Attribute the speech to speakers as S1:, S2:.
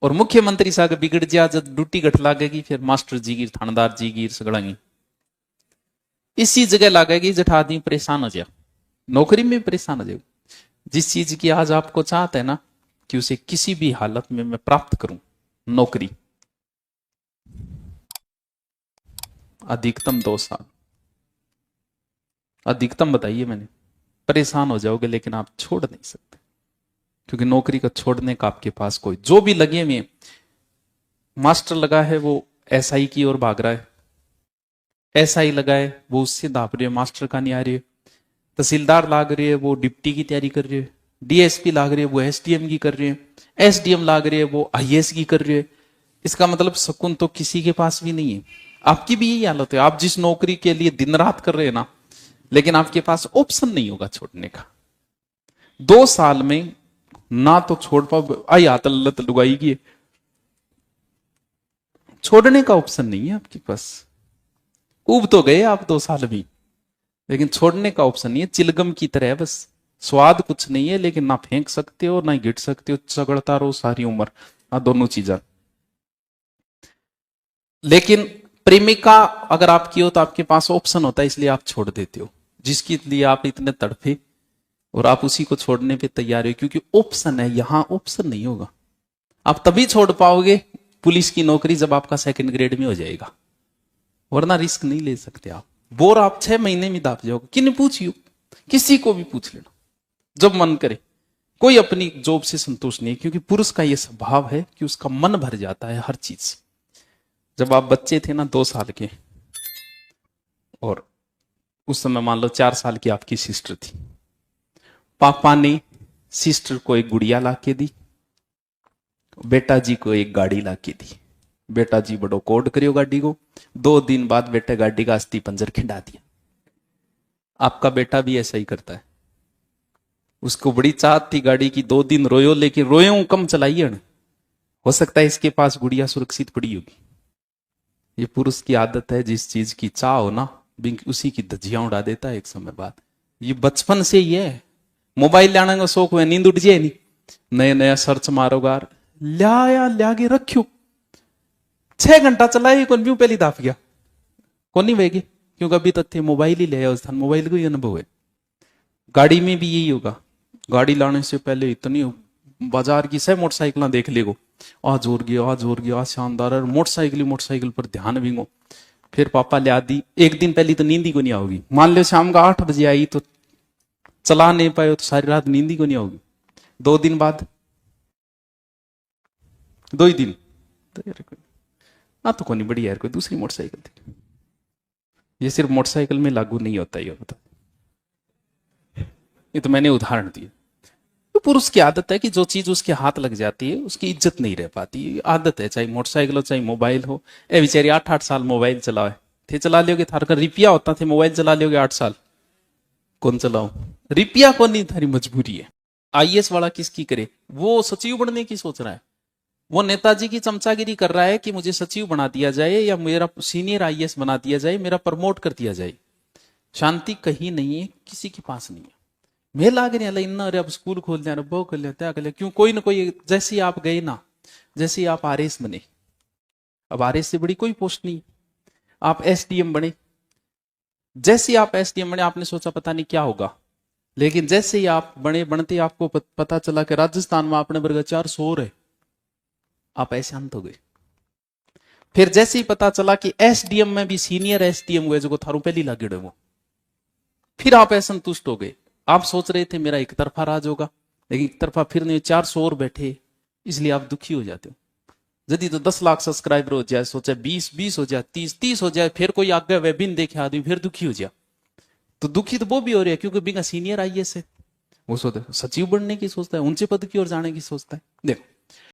S1: और मुख्यमंत्री साहब बिगड़ जा जब ड्यूटी घट लागेगी फिर मास्टर जी गिर थानेदार जी गिर सगड़ांगी इसी जगह लागेगी जठ आदमी परेशान हो जाए नौकरी में भी परेशान हो जाए जिस चीज की आज आपको चाहत है ना कि उसे किसी भी हालत में मैं प्राप्त करूं नौकरी अधिकतम 2 साल अधिकतम बताइए मैंने परेशान हो जाओगे लेकिन आप छोड़ नहीं सकते क्योंकि नौकरी को छोड़ने का आपके पास कोई जो भी लगे हुए मास्टर लगा है वो एसआई की ओर भाग रहा है एसआई लगा है वो उससे दाप रही है मास्टर का नहीं आ रही है तहसीलदार लाग रही है वो डिप्टी की तैयारी कर रही है डीएसपी लाग रही है वो एसडीएम की कर रही है एसडीएम लाग रही है वो आईएएस की कर रही है इसका मतलब सुकून तो किसी के पास भी नहीं है आपकी भी यही हालत है आप जिस नौकरी के लिए दिन रात कर रहे हैं ना लेकिन आपके पास ऑप्शन नहीं होगा छोड़ने का 2 साल में ना तो छोड़ पाओ आई आतल्लत लुगाई की छोड़ने का ऑप्शन नहीं है आपके पास उब तो गए आप 2 साल भी लेकिन छोड़ने का ऑप्शन नहीं है चिलगम की तरह है बस स्वाद कुछ नहीं है लेकिन ना फेंक सकते हो ना गिर सकते हो चगड़ता रहो सारी उम्र दोनों चीजें लेकिन प्रेमिका अगर आपकी हो तो आपके पास ऑप्शन होता है इसलिए आप छोड़ देते हो जिसके लिए आप इतने तड़फे और आप उसी को छोड़ने पे तैयार हो क्योंकि ऑप्शन है यहां ऑप्शन नहीं होगा आप तभी छोड़ पाओगे पुलिस की नौकरी जब आपका 2nd ग्रेड में हो जाएगा वरना रिस्क नहीं ले सकते आप बोर आप 6 महीने में दाप जाओगे किन्हें पूछियो किसी को भी पूछ लेना जब मन करे कोई अपनी जॉब से संतुष्ट नहीं क्योंकि पुरुष का यह स्वभाव है कि उसका मन भर जाता है हर चीज से जब आप बच्चे थे ना 2 साल के और उस समय मान लो 4 साल की आपकी सिस्टर थी पापा ने सिस्टर को एक गुड़िया लाके दी बेटा जी को एक गाड़ी लाके दी बेटा जी बड़ो कोड करियो गाड़ी को 2 दिन बाद बेटे गाड़ी का अस्थि पंजर खिंडा दिया आपका बेटा भी ऐसा ही करता है उसको बड़ी चाहत थी गाड़ी की 2 दिन रोयो लेकिन रोयो कम चलाइए हो सकता है इसके पास गुड़िया सुरक्षित पड़ी होगी ये पुरुष की आदत है जिस चीज की चाह हो ना उसी की धज्जियां उड़ा देता है एक समय बाद ये बचपन से ही है मोबाइल लाने का शौक हुआ नींद उठ जाए नहीं नया नया सर्च मारोगा ल्या के रखियो 6 घंटा चलाए कौन भी पहली दाफ गया कौन नहीं वेगी क्योंकि अभी तक थे मोबाइल ही ले स्थान मोबाइल का ही अनुभव है गाड़ी में भी यही होगा गाड़ी लाने से पहले इतनी बाजार की सब मोटरसाइकिल देख लेगो आ जोर गया आ शानदार मोटरसाइकिल पर ध्यान विंगो फिर पापा ले दी एक दिन पहले तो नींद ही को नहीं आओगी मान लो शाम का 8 बजे आई तो चला नहीं पाए तो सारी रात नींद ही को नहीं आओगी 2 दिन बाद 2 ही दिन तो यार तो कोई बढ़िया यार कोई दूसरी मोटरसाइकिल थी ये सिर्फ मोटरसाइकिल में लागू नहीं होता ये बता ये तो मैंने उदाहरण दिया तो पुरुष की आदत है कि जो चीज उसके हाथ लग जाती है उसकी इज्जत नहीं रह पाती आदत है चाहे मोटरसाइकिल हो चाहे मोबाइल हो ए बेचारी 8-8 साल मोबाइल चलाओ थे चला लोगे थार का रिपिया होता थे मोबाइल चला लोगे 8 साल कौन चलाओ रिपिया कौन नहीं थारी मजबूरी है आईएएस वाला किसकी करे वो सचिव बनने की सोच रहा है वो नेताजी की चमचागिरी कर रहा है कि मुझे सचिव बना दिया जाए या मेरा सीनियर आईएएस बना दिया जाए मेरा प्रमोट कर दिया जाए शांति कहीं नहीं है किसी के पास नहीं है मैं लाग रही इन्ना अरे अब स्कूल खोल दिया वो कर लिया कर लिया क्यों कोई ना कोई जैसे आप गए ना जैसे आप आरएस बने अब आरएस से बड़ी कोई पोस्ट नहीं आप एसडीएम बने जैसे आप एसडीएम बने आपने सोचा पता नहीं क्या होगा लेकिन जैसे ही आप बनते आपको पता चला कि राजस्थान में आपने वर्ग 400 है आप ऐसे अंत हो गए फिर जैसे ही पता चला कि एसडीएम में भी सीनियर एसडीएम हुए जो थारू पहली लागे वो फिर आप असंतुष्ट हो गए आप सोच रहे थे मेरा एक तरफा राज होगा लेकिन एक तरफा फिर नहीं 400 और बैठे इसलिए आप दुखी हो जाते हो यदि तो 10 लाख सब्सक्राइबर हो जाए सोचा 20 हो जाए 30 हो जाए फिर कोई आगे वेबिन देखे आदमी फिर दुखी हो जाए तो दुखी तो वो भी हो रही है क्योंकि बिना सीनियर आईएएस है वो सोचता सचिव बनने की सोचता है ऊंचे पद की ओर जाने की सोचता है देखो